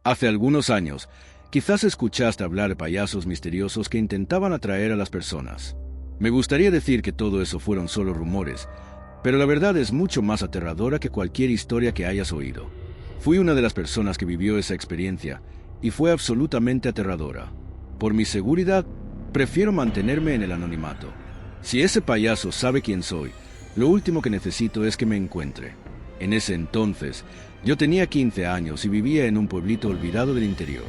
Hace algunos años, quizás escuchaste hablar de payasos misteriosos que intentaban atraer a las personas. Me gustaría decir que todo eso fueron solo rumores, pero la verdad es mucho más aterradora que cualquier historia que hayas oído. Fui una de las personas que vivió esa experiencia, y fue absolutamente aterradora. Por mi seguridad, prefiero mantenerme en el anonimato. Si ese payaso sabe quién soy, lo último que necesito es que me encuentre. En ese entonces, yo tenía 15 años y vivía en un pueblito olvidado del interior.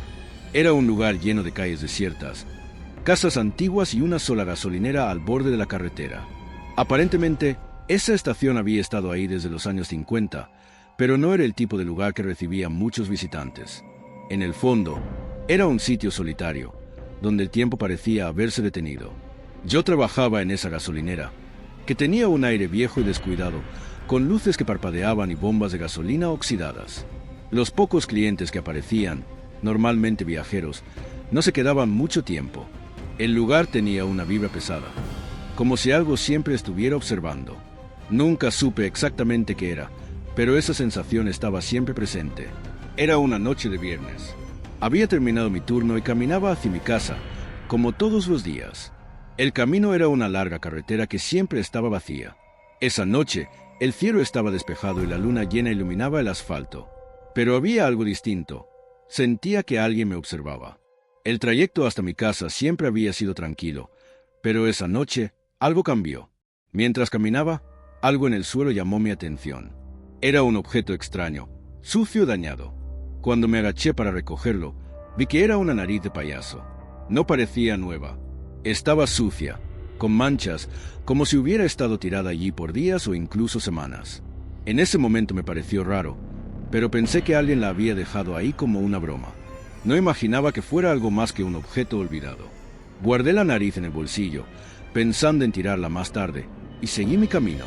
Era un lugar lleno de calles desiertas, casas antiguas y una sola gasolinera al borde de la carretera. Aparentemente, esa estación había estado ahí desde los años 50, pero no era el tipo de lugar que recibía muchos visitantes. En el fondo, era un sitio solitario, donde el tiempo parecía haberse detenido. Yo trabajaba en esa gasolinera, que tenía un aire viejo y descuidado, con luces que parpadeaban y bombas de gasolina oxidadas. Los pocos clientes que aparecían, normalmente viajeros, no se quedaban mucho tiempo. El lugar tenía una vibra pesada, como si algo siempre estuviera observando. Nunca supe exactamente qué era, pero esa sensación estaba siempre presente. Era una noche de viernes. Había terminado mi turno y caminaba hacia mi casa, como todos los días. El camino era una larga carretera que siempre estaba vacía. Esa noche, el cielo estaba despejado y la luna llena iluminaba el asfalto. Pero había algo distinto. Sentía que alguien me observaba. El trayecto hasta mi casa siempre había sido tranquilo, pero esa noche algo cambió. Mientras caminaba, algo en el suelo llamó mi atención. Era un objeto extraño, sucio y dañado. Cuando me agaché para recogerlo, vi que era una nariz de payaso. No parecía nueva. Estaba sucia, con manchas, como si hubiera estado tirada allí por días o incluso semanas. En ese momento me pareció raro, pero pensé que alguien la había dejado ahí como una broma. No imaginaba que fuera algo más que un objeto olvidado. Guardé la nariz en el bolsillo, pensando en tirarla más tarde, y seguí mi camino.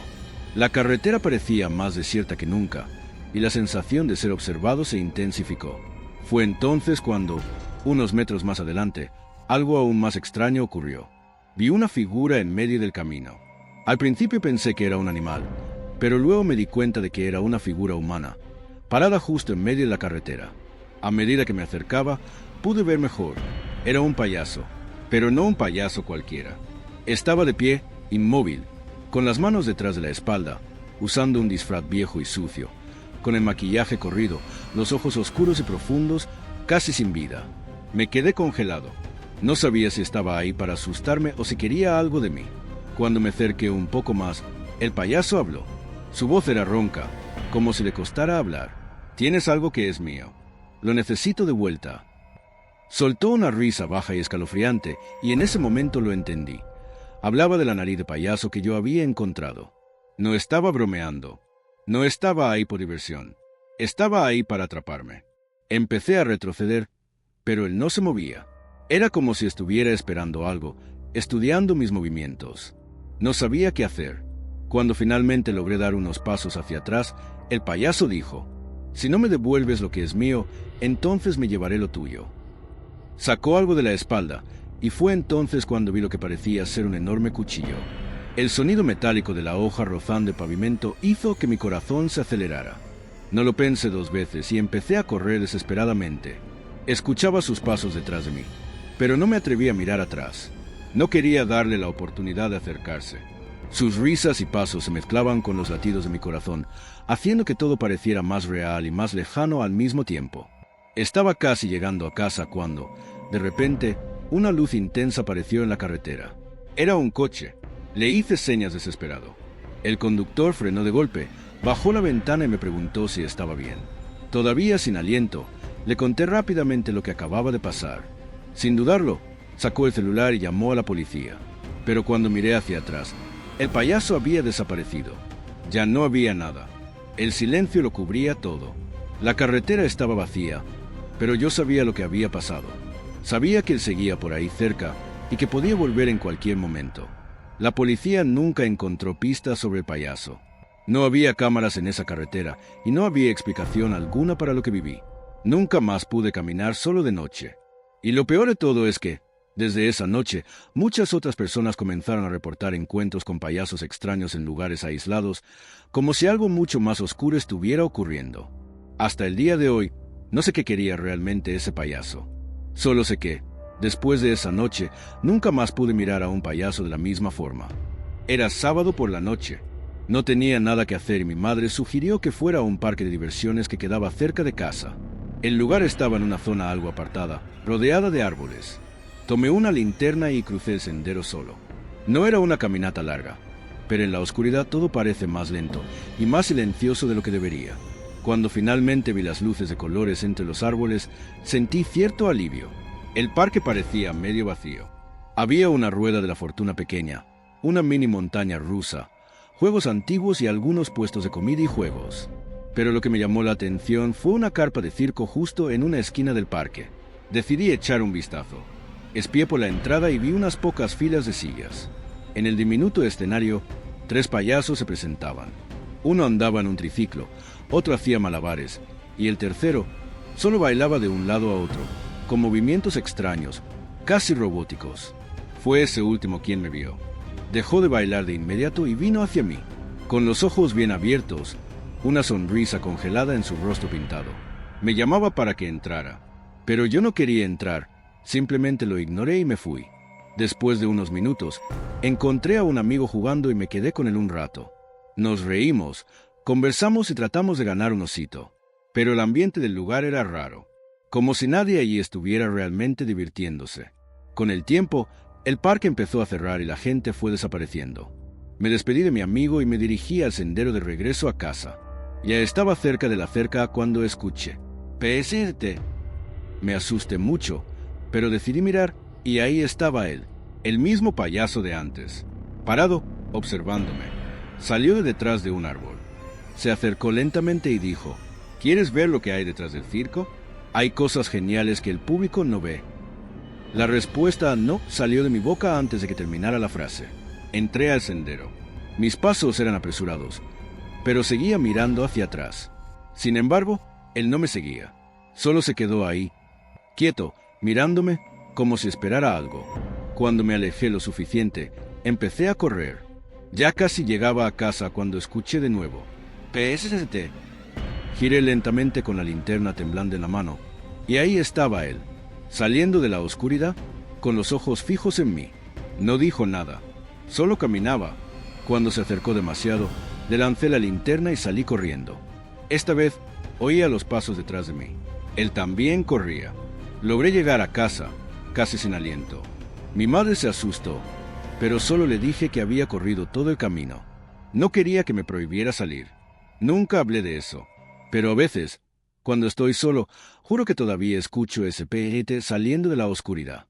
La carretera parecía más desierta que nunca, y la sensación de ser observado se intensificó. Fue entonces cuando, unos metros más adelante, algo aún más extraño ocurrió. Vi una figura en medio del camino. Al principio pensé que era un animal, pero luego me di cuenta de que era una figura humana, parada justo en medio de la carretera. A medida que me acercaba, pude ver mejor. Era un payaso, pero no un payaso cualquiera. Estaba de pie, inmóvil, con las manos detrás de la espalda, usando un disfraz viejo y sucio, con el maquillaje corrido, los ojos oscuros y profundos, casi sin vida. Me quedé congelado. No sabía si estaba ahí para asustarme o si quería algo de mí. Cuando me acerqué un poco más, el payaso habló. Su voz era ronca, como si le costara hablar. «Tienes algo que es mío. Lo necesito de vuelta». Soltó una risa baja y escalofriante, y en ese momento lo entendí. Hablaba de la nariz de payaso que yo había encontrado. No estaba bromeando. No estaba ahí por diversión. Estaba ahí para atraparme. Empecé a retroceder, pero él no se movía. Era como si estuviera esperando algo, estudiando mis movimientos. No sabía qué hacer. Cuando finalmente logré dar unos pasos hacia atrás, el payaso dijo: «Si no me devuelves lo que es mío, entonces me llevaré lo tuyo». Sacó algo de la espalda, y fue entonces cuando vi lo que parecía ser un enorme cuchillo. El sonido metálico de la hoja rozando el pavimento hizo que mi corazón se acelerara. No lo pensé dos veces y empecé a correr desesperadamente. Escuchaba sus pasos detrás de mí, pero no me atreví a mirar atrás. No quería darle la oportunidad de acercarse. Sus risas y pasos se mezclaban con los latidos de mi corazón, haciendo que todo pareciera más real y más lejano al mismo tiempo. Estaba casi llegando a casa cuando, de repente, una luz intensa apareció en la carretera. Era un coche. Le hice señas desesperado. El conductor frenó de golpe, bajó la ventana y me preguntó si estaba bien. Todavía sin aliento, le conté rápidamente lo que acababa de pasar. Sin dudarlo, sacó el celular y llamó a la policía. Pero cuando miré hacia atrás, el payaso había desaparecido. Ya no había nada. El silencio lo cubría todo. La carretera estaba vacía, pero yo sabía lo que había pasado. Sabía que él seguía por ahí cerca y que podía volver en cualquier momento. La policía nunca encontró pistas sobre el payaso. No había cámaras en esa carretera y no había explicación alguna para lo que viví. Nunca más pude caminar solo de noche. Y lo peor de todo es que, desde esa noche, muchas otras personas comenzaron a reportar encuentros con payasos extraños en lugares aislados, como si algo mucho más oscuro estuviera ocurriendo. Hasta el día de hoy, No sé qué quería realmente ese payaso. Solo sé que, después de esa noche, nunca más pude mirar a un payaso de la misma forma. Era sábado por la noche. No tenía nada que hacer y mi madre sugirió que fuera a un parque de diversiones que quedaba cerca de casa. El lugar estaba en una zona algo apartada, rodeada de árboles. Tomé una linterna y crucé el sendero solo. No era una caminata larga, pero en la oscuridad todo parece más lento y más silencioso de lo que debería. Cuando finalmente vi las luces de colores entre los árboles, sentí cierto alivio. El parque parecía medio vacío. Había una rueda de la fortuna pequeña, una mini montaña rusa, juegos antiguos y algunos puestos de comida y juegos. Pero lo que me llamó la atención fue una carpa de circo justo en una esquina del parque. Decidí echar un vistazo. Espié por la entrada y vi unas pocas filas de sillas. En el diminuto escenario, 3 payasos se presentaban. Uno andaba en un triciclo, otro hacía malabares, y el tercero solo bailaba de un lado a otro, con movimientos extraños, casi robóticos. Fue ese último quien me vio. Dejó de bailar de inmediato y vino hacia mí, con los ojos bien abiertos, una sonrisa congelada en su rostro pintado. Me llamaba para que entrara, pero yo no quería entrar, simplemente lo ignoré y me fui. Después de unos minutos, encontré a un amigo jugando y me quedé con él un rato. Nos reímos, conversamos y tratamos de ganar un osito, pero el ambiente del lugar era raro, como si nadie allí estuviera realmente divirtiéndose. Con el tiempo, el parque empezó a cerrar y la gente fue desapareciendo. Me despedí de mi amigo y me dirigí al sendero de regreso a casa. Ya estaba cerca de la cerca cuando escuché «¡PST!». Me asusté mucho, pero decidí mirar y ahí estaba él, el mismo payaso de antes, parado, observándome. Salió de detrás de un árbol. Se acercó lentamente y dijo, ¿quieres ver lo que hay detrás del circo? Hay cosas geniales que el público no ve. La respuesta no salió de mi boca antes de que terminara la frase. Entré al sendero. Mis pasos eran apresurados, pero seguía mirando hacia atrás. Sin embargo, él no me seguía. Solo se quedó ahí, quieto, mirándome como si esperara algo. Cuando me alejé lo suficiente, empecé a correr. Ya casi llegaba a casa cuando escuché de nuevo «PST». Giré lentamente con la linterna temblando en la mano, y ahí estaba él, saliendo de la oscuridad, con los ojos fijos en mí. No dijo nada, solo caminaba. Cuando se acercó demasiado, le lancé la linterna y salí corriendo. Esta vez, oía los pasos detrás de mí. Él también corría. Logré llegar a casa, casi sin aliento. Mi madre se asustó, pero solo le dije que había corrido todo el camino. No quería que me prohibiera salir. Nunca hablé de eso, pero a veces, cuando estoy solo, juro que todavía escucho ese PST saliendo de la oscuridad.